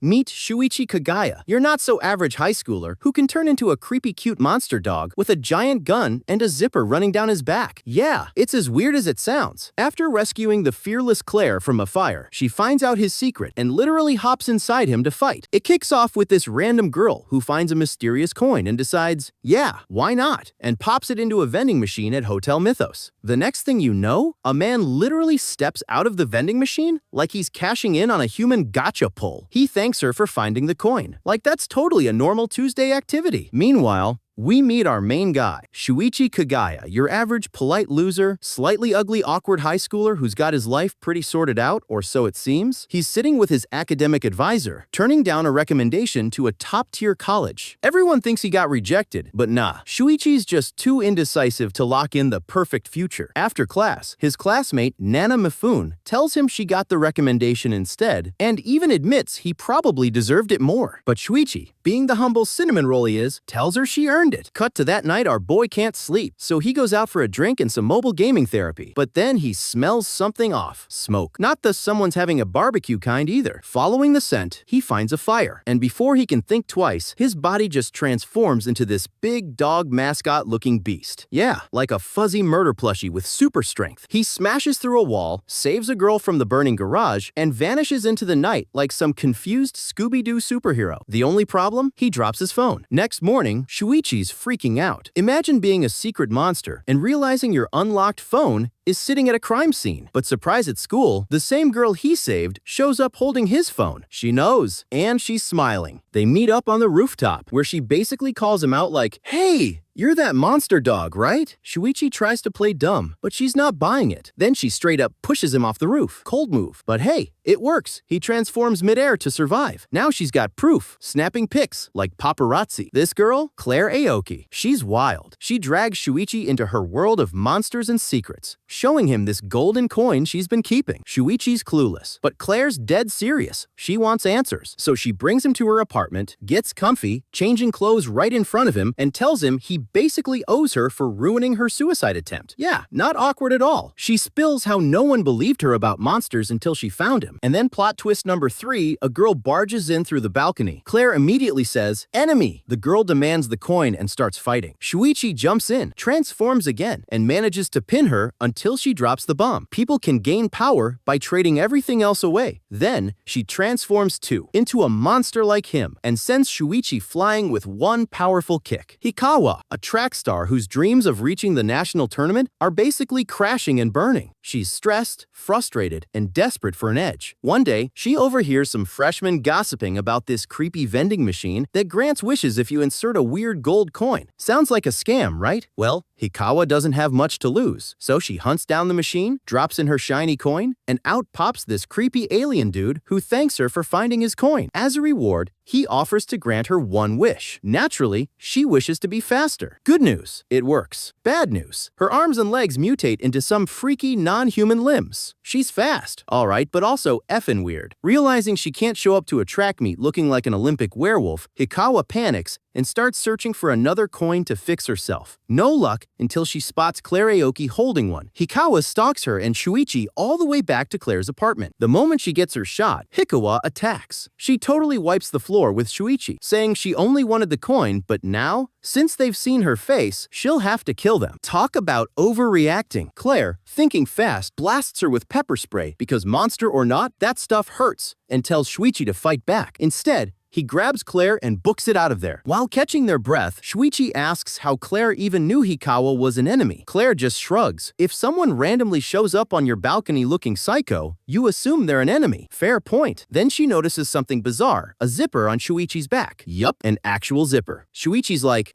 Meet Shuichi Kagaya, your not-so-average high schooler who can turn into a creepy cute monster dog with a giant gun and a zipper running down his back. Yeah, it's as weird as it sounds. After rescuing the fearless Claire from a fire, she finds out his secret and literally hops inside him to fight. It kicks off with this random girl who finds a mysterious coin and decides, yeah, why not? And pops it into a vending machine at Hotel Mythos. The next thing you know, a man literally steps out of the vending machine like he's cashing in on a human gotcha pull. He thanks her for finding the coin. Like that's totally a normal Tuesday activity. Meanwhile, we meet our main guy, Shuichi Kagaya, your average polite loser, slightly ugly, awkward high schooler who's got his life pretty sorted out, or so it seems. He's sitting with his academic advisor, turning down a recommendation to a top-tier college. Everyone thinks he got rejected, but nah, Shuichi's just too indecisive to lock in the perfect future. After class, his classmate, Nana Mifune, tells him she got the recommendation instead, and even admits he probably deserved it more. But Shuichi, being the humble cinnamon roll he is, tells her she earned it. Cut to that night, our boy can't sleep, so he goes out for a drink and some mobile gaming therapy. But then he smells something off. Smoke. Not the someone's having a barbecue kind either. Following the scent, he finds a fire. And before he can think twice, his body just transforms into this big dog mascot-looking beast. Yeah, like a fuzzy murder plushie with super strength. He smashes through a wall, saves a girl from the burning garage, and vanishes into the night like some confused Scooby-Doo superhero. The only problem? He drops his phone. Next morning, Shuichi's freaking out. Imagine being a secret monster and realizing your unlocked phone is sitting at a crime scene. But surprise at school, the same girl he saved shows up holding his phone. She knows, and she's smiling. They meet up on the rooftop, where she basically calls him out like, "Hey, you're that monster dog, right?" Shuichi tries to play dumb, but she's not buying it. Then she straight up pushes him off the roof. Cold move. But hey, it works. He transforms midair to survive. Now she's got proof, snapping pics like paparazzi. This girl, Clair Aoki, she's wild. She drags Shuichi into her world of monsters and secrets, showing him this golden coin she's been keeping. Shuichi's clueless, but Claire's dead serious. She wants answers. So she brings him to her apartment, gets comfy, changing clothes right in front of him, and tells him he basically owes her for ruining her suicide attempt. Yeah, not awkward at all. She spills how no one believed her about monsters until she found him. And then plot twist number 3, a girl barges in through the balcony. Claire immediately says, "Enemy!" The girl demands the coin and starts fighting. Shuichi jumps in, transforms again, and manages to pin her until she drops the bomb. People can gain power by trading everything else away. Then, she transforms too, into a monster like him, and sends Shuichi flying with one powerful kick. Hikawa, a track star whose dreams of reaching the national tournament are basically crashing and burning. She's stressed, frustrated, and desperate for an edge. One day, she overhears some freshmen gossiping about this creepy vending machine that grants wishes if you insert a weird gold coin. Sounds like a scam, right? Well, Hikawa doesn't have much to lose, so she hunts down the machine, drops in her shiny coin, and out pops this creepy alien dude who thanks her for finding his coin. As a reward, he offers to grant her one wish. Naturally, she wishes to be faster. Good news, it works. Bad news, her arms and legs mutate into some freaky non-human limbs. She's fast, alright, but also effing weird. Realizing she can't show up to a track meet looking like an Olympic werewolf, Hikawa panics and starts searching for another coin to fix herself. No luck until she spots Claire Aoki holding one. Hikawa stalks her and Shuichi all the way back to Claire's apartment. The moment she gets her shot, Hikawa attacks. She totally wipes the floor with Shuichi, saying she only wanted the coin, but now, since they've seen her face, she'll have to kill them. Talk about overreacting. Claire, thinking fast, blasts her with pepper spray because monster or not, that stuff hurts, and tells Shuichi to fight back. Instead, he grabs Claire and books it out of there. While catching their breath, Shuichi asks how Claire even knew Hikawa was an enemy. Claire just shrugs. If someone randomly shows up on your balcony looking psycho, you assume they're an enemy. Fair point. Then she notices something bizarre, a zipper on Shuichi's back. Yup, an actual zipper. Shuichi's like,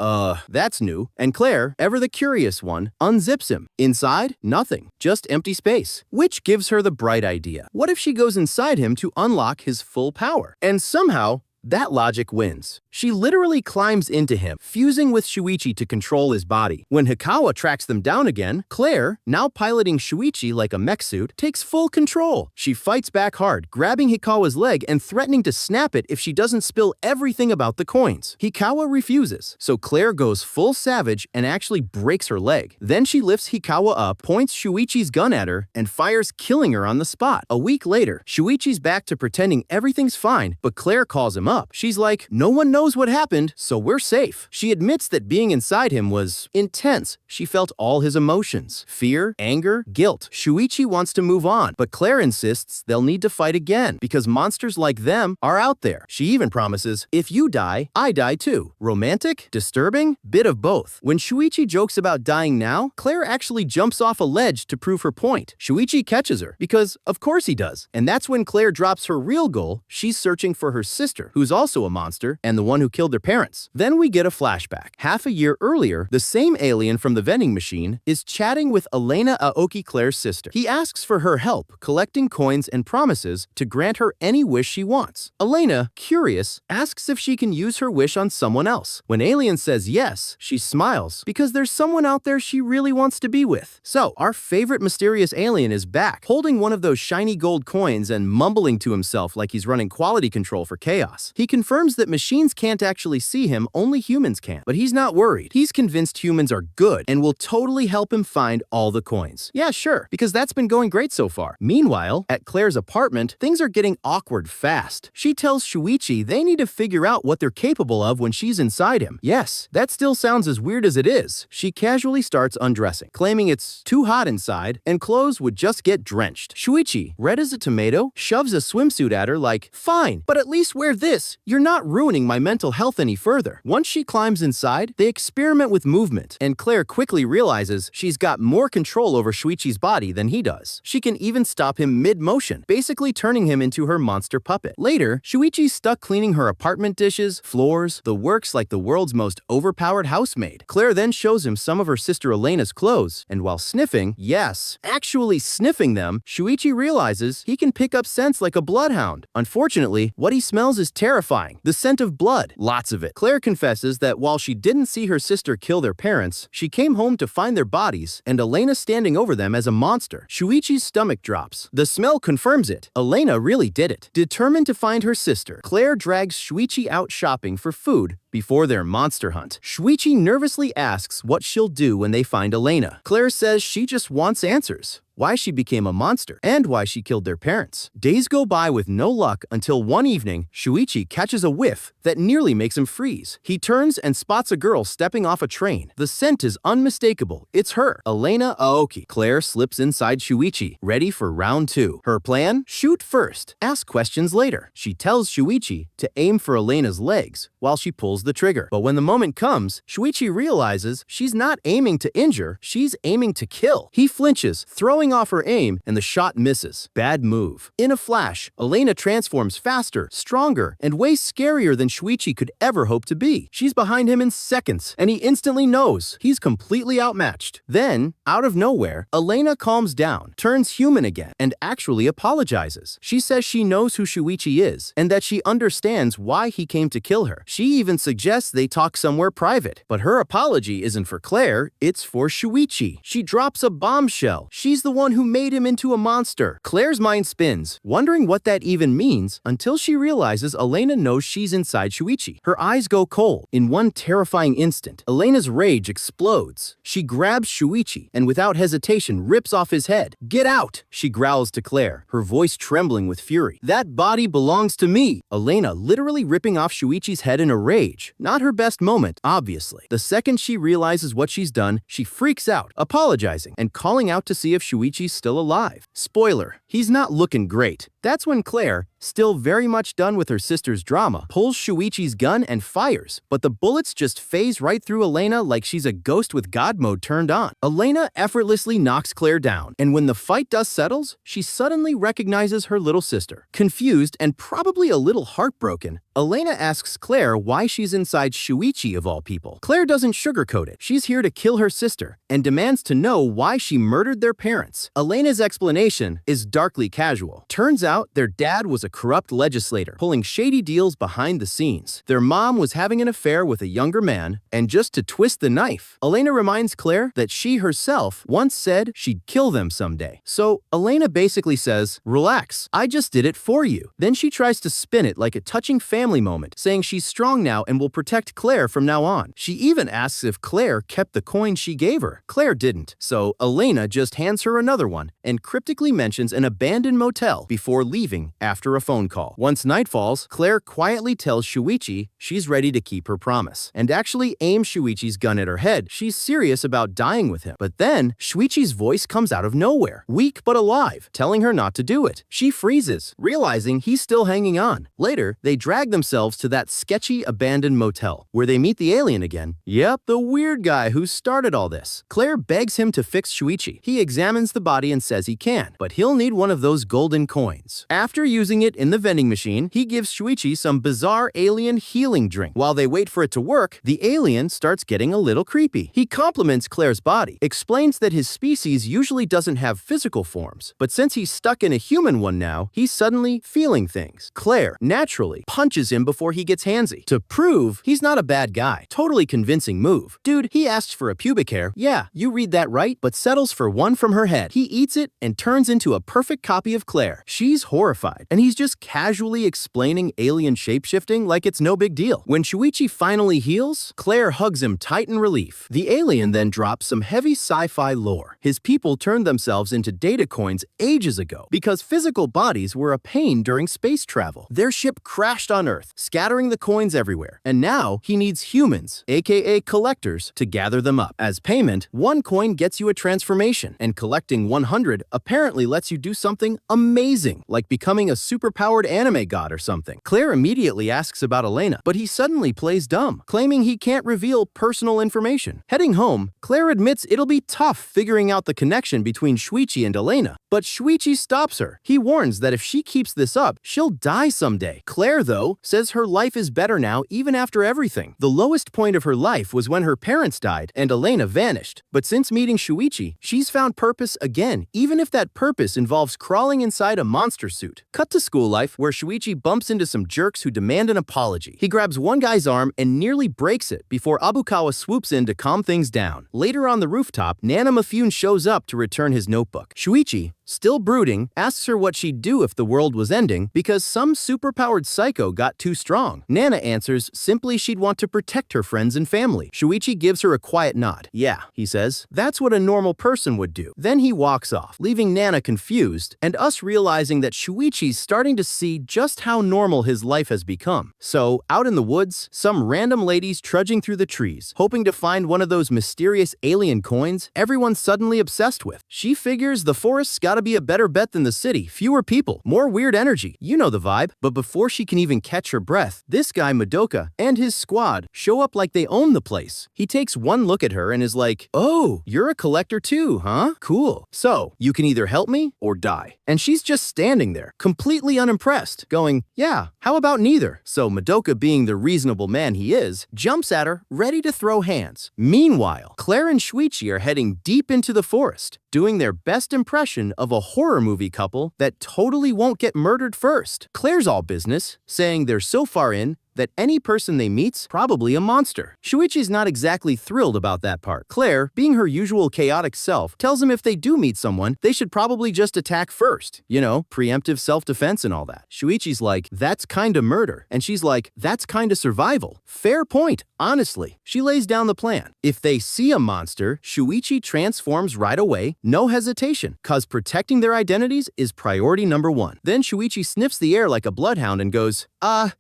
that's new. And Claire, ever the curious one, unzips him. Inside, nothing, just empty space. Which gives her the bright idea. What if she goes inside him to unlock his full power? And somehow, That logic wins. She literally climbs into him, fusing with Shuichi to control his body. When Hikawa tracks them down again, Clair, now piloting Shuichi like a mech suit, takes full control. She fights back hard, grabbing Hikawa's leg and threatening to snap it if she doesn't spill everything about the coins. Hikawa refuses, so Clair goes full savage and actually breaks her leg. Then she lifts Hikawa up, points Shuichi's gun at her, and fires, killing her on the spot. A week later, Shuichi's back to pretending everything's fine, but Clair calls him up. She's like, "No one knows what happened, so we're safe." She admits that being inside him was intense. She felt all his emotions: fear, anger, guilt. Shuichi wants to move on, but Clair insists they'll need to fight again because monsters like them are out there. She even promises, "If you die, I die too." Romantic? Disturbing? Bit of both. When Shuichi jokes about dying now, Clair actually jumps off a ledge to prove her point. Shuichi catches her, because of course he does. And that's when Clair drops her real goal. She's searching for her sister, who's also a monster, and the one who killed their parents. Then we get a flashback. Half a year earlier, the same alien from the vending machine is chatting with Elena Aoki, Clair's sister. He asks for her help, collecting coins and promises to grant her any wish she wants. Elena, curious, asks if she can use her wish on someone else. When Alien says yes, she smiles, because there's someone out there she really wants to be with. So, our favorite mysterious alien is back, holding one of those shiny gold coins and mumbling to himself like he's running quality control for chaos. He confirms that machines can't actually see him, only humans can. But he's not worried. He's convinced humans are good and will totally help him find all the coins. Yeah, sure, because that's been going great so far. Meanwhile, at Clair's apartment, things are getting awkward fast. She tells Shuichi they need to figure out what they're capable of when she's inside him. Yes, that still sounds as weird as it is. She casually starts undressing, claiming it's too hot inside and clothes would just get drenched. Shuichi, red as a tomato, shoves a swimsuit at her like, "Fine, but at least wear this. You're not ruining my mental health any further." Once she climbs inside, they experiment with movement, and Clair quickly realizes she's got more control over Shuichi's body than he does. She can even stop him mid-motion, basically turning him into her monster puppet. Later, Shuichi's stuck cleaning her apartment dishes, floors, the works like the world's most overpowered housemaid. Clair then shows him some of her sister Elena's clothes, and while sniffing, yes, actually sniffing them, Shuichi realizes he can pick up scents like a bloodhound. Unfortunately, what he smells is terrifying. The scent of blood. Lots of it. Clair confesses that while she didn't see her sister kill their parents, she came home to find their bodies and Elena standing over them as a monster. Shuichi's stomach drops. The smell confirms it. Elena really did it. Determined to find her sister, Clair drags Shuichi out shopping for food before their monster hunt. Shuichi nervously asks what she'll do when they find Elena. Clair says she just wants answers. Why she became a monster, and why she killed their parents. Days go by with no luck until one evening, Shuichi catches a whiff that nearly makes him freeze. He turns and spots a girl stepping off a train. The scent is unmistakable. It's her, Elena Aoki. Clair slips inside Shuichi, ready for round 2. Her plan? Shoot first, ask questions later. She tells Shuichi to aim for Elena's legs while she pulls the trigger. But when the moment comes, Shuichi realizes she's not aiming to injure, she's aiming to kill. He flinches, throwing off her aim, and the shot misses. Bad move. In a flash, Elena transforms faster, stronger, and way scarier than Shuichi could ever hope to be. She's behind him in seconds, and he instantly knows he's completely outmatched. Then, out of nowhere, Elena calms down, turns human again, and actually apologizes. She says she knows who Shuichi is, and that she understands why he came to kill her. She even suggests they talk somewhere private. But her apology isn't for Clair, it's for Shuichi. She drops a bombshell. She's the one who made him into a monster. Clair's mind spins, wondering what that even means, until she realizes Elena knows she's inside Shuichi. Her eyes go cold. In one terrifying instant, Elena's rage explodes. She grabs Shuichi and without hesitation rips off his head. "Get out!" she growls to Clair, her voice trembling with fury. "That body belongs to me!" Elena literally ripping off Shuichi's head in a rage. Not her best moment, obviously. The second she realizes what she's done, she freaks out, apologizing and calling out to see if Shuichi's still alive. Spoiler, he's not looking great. That's when Clair, still very much done with her sister's drama, pulls Shuichi's gun and fires, but the bullets just phase right through Elena like she's a ghost with God mode turned on. Elena effortlessly knocks Clair down, and when the fight dust settles, she suddenly recognizes her little sister. Confused and probably a little heartbroken, Elena asks Clair why she's inside Shuichi of all people. Clair doesn't sugarcoat it. She's here to kill her sister and demands to know why she murdered their parents. Elena's explanation is darkly casual. Turns out their dad was a corrupt legislator, pulling shady deals behind the scenes. Their mom was having an affair with a younger man, and just to twist the knife, Elena reminds Claire that she herself once said she'd kill them someday. So Elena basically says, "Relax, I just did it for you." Then she tries to spin it like a touching family moment, saying she's strong now and will protect Claire from now on. She even asks if Claire kept the coin she gave her. Claire didn't, so Elena just hands her another one and cryptically mentions an abandoned motel before leaving after a phone call. Once night falls, Claire quietly tells Shuichi she's ready to keep her promise and actually aims Shuichi's gun at her head. She's serious about dying with him. But then Shuichi's voice comes out of nowhere, weak but alive, telling her not to do it. She freezes, realizing he's still hanging on. Later, they drag themselves to that sketchy abandoned motel, where they meet the alien again. Yep, the weird guy who started all this. Claire begs him to fix Shuichi. He examines the body and says he can, but he'll need one of those golden coins. After using it in the vending machine, he gives Shuichi some bizarre alien healing drink. While they wait for it to work, the alien starts getting a little creepy. He compliments Claire's body, explains that his species usually doesn't have physical forms, but since he's stuck in a human one now, he's suddenly feeling things. Claire, naturally, punches him before he gets handsy, to prove he's not a bad guy. Totally convincing move. Dude, he asks for a pubic hair, yeah, you read that right, but settles for one from her head. He eats it and turns into a perfect copy of Claire. She's horrified, and he's just casually explaining alien shapeshifting like it's no big deal. When Shuichi finally heals, Claire hugs him tight in relief. The alien then drops some heavy sci-fi lore. His people turned themselves into data coins ages ago because physical bodies were a pain during space travel. Their ship crashed on Earth, scattering the coins everywhere, and now he needs humans, aka collectors, to gather them up. As payment, one coin gets you a transformation, and collecting 100 apparently lets you do something amazing, like becoming a superpowered anime god or something. Claire immediately asks about Elena, but he suddenly plays dumb, claiming he can't reveal personal information. Heading home, Claire admits it'll be tough figuring out the connection between Shuichi and Elena, but Shuichi stops her. He warns that if she keeps this up, she'll die someday. Claire, though, says her life is better now even after everything. The lowest point of her life was when her parents died and Elena vanished, but since meeting Shuichi, she's found purpose again, even if that purpose involves crawling inside a monster suit. Cut to school life, where Shuichi bumps into some jerks who demand an apology. He grabs one guy's arm and nearly breaks it before Abukawa swoops in to calm things down. Later on the rooftop, Nana Mifune shows up to return his notebook. Shuichi, still brooding, asks her what she'd do if the world was ending because some superpowered psycho got too strong. Nana answers simply she'd want to protect her friends and family. Shuichi gives her a quiet nod. Yeah, he says, that's what a normal person would do. Then he walks off, leaving Nana confused and us realizing that Shuichi's starting to see just how normal his life has become. So, out in the woods, some random ladies trudging through the trees, hoping to find one of those mysterious alien coins everyone's suddenly obsessed with. She figures the forest's gotta be a better bet than the city. Fewer people, more weird energy. You know the vibe. But before she can even catch her breath, this guy Madoka and his squad show up like they own the place. He takes one look at her and is like, "Oh, you're a collector too, huh? Cool. So, you can either help me or die." And she's just standing there, completely unimpressed, going, "Yeah, how about neither?" So Madoka, being the reasonable man he is, jumps at her, ready to throw hands. Meanwhile, Claire and Shuichi are heading deep into the forest, doing their best impression of a horror movie couple that totally won't get murdered first. Claire's all business, saying they're so far in that any person they meet's probably a monster. Shuichi's not exactly thrilled about that part. Claire, being her usual chaotic self, tells him if they do meet someone, they should probably just attack first. You know, preemptive self-defense and all that. Shuichi's like, that's kinda murder. And she's like, that's kinda survival. Fair point, honestly. She lays down the plan. If they see a monster, Shuichi transforms right away, no hesitation, cause protecting their identities is priority number one. Then Shuichi sniffs the air like a bloodhound and goes,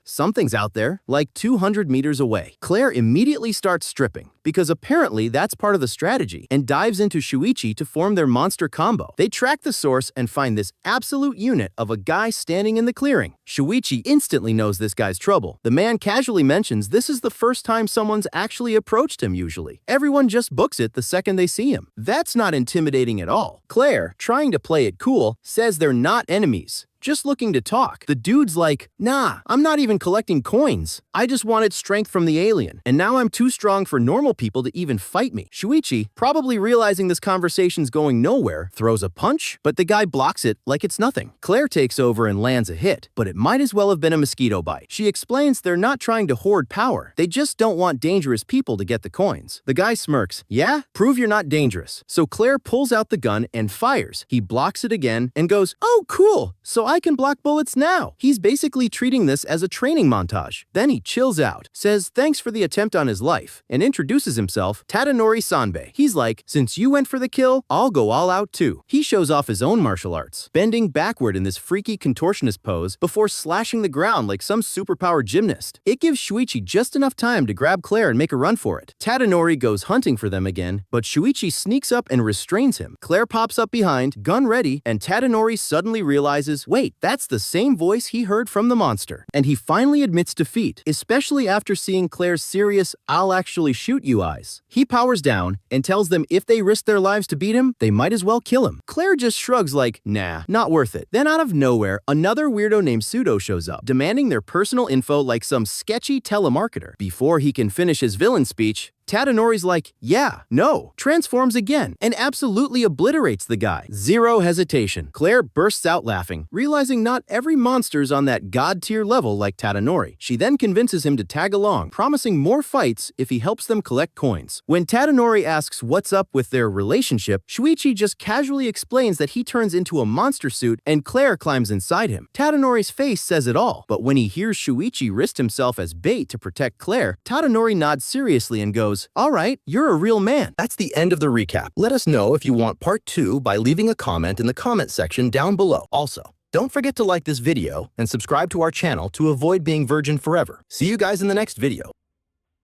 something's out there, like 200 meters away. Claire immediately starts stripping, because apparently that's part of the strategy, and dives into Shuichi to form their monster combo. They track the source and find this absolute unit of a guy standing in the clearing. Shuichi instantly knows this guy's trouble. The man casually mentions this is the first time someone's actually approached him usually. Everyone just books it the second they see him. That's not intimidating at all. Claire, trying to play it cool, says they're not enemies, just looking to talk. The dude's like, nah, I'm not even collecting coins. I just wanted strength from the alien, and now I'm too strong for normal people to even fight me. Shuichi, probably realizing this conversation's going nowhere, throws a punch, but the guy blocks it like it's nothing. Claire takes over and lands a hit, but it might as well have been a mosquito bite. She explains they're not trying to hoard power, they just don't want dangerous people to get the coins. The guy smirks, yeah? Prove you're not dangerous. So Claire pulls out the gun and fires. He blocks it again and goes, oh cool, so I can block bullets now. He's basically treating this as a training montage. Then he chills out, says thanks for the attempt on his life, and introduces himself, Tadanori Sanbei. He's like, since you went for the kill, I'll go all out too. He shows off his own martial arts, bending backward in this freaky contortionist pose before slashing the ground like some superpowered gymnast. It gives Shuichi just enough time to grab Claire and make a run for it. Tadanori goes hunting for them again, but Shuichi sneaks up and restrains him. Claire pops up behind, gun ready, and Tadanori suddenly realizes, wait, that's the same voice he heard from the monster. And he finally admits defeat, especially after seeing Claire's serious, I'll actually shoot you eyes. He powers down and tells them if they risk their lives to beat him, they might as well kill him. Claire just shrugs like, nah, not worth it. Then out of nowhere, another weirdo named Pseudo shows up, demanding their personal info like some sketchy telemarketer. Before he can finish his villain speech, Tadanori's like, yeah, no, transforms again, and absolutely obliterates the guy. Zero hesitation. Claire bursts out laughing, realizing not every monster's on that god-tier level like Tadanori. She then convinces him to tag along, promising more fights if he helps them collect coins. When Tadanori asks what's up with their relationship, Shuichi just casually explains that he turns into a monster suit and Claire climbs inside him. Tadanori's face says it all, but when he hears Shuichi risk himself as bait to protect Claire, Tadanori nods seriously and goes, all right, you're a real man. That's the end of the recap. Let us know if you want part 2 by leaving a comment in the comment section down below. Also, don't forget to like this video and subscribe to our channel to avoid being virgin forever. See you guys in the next video.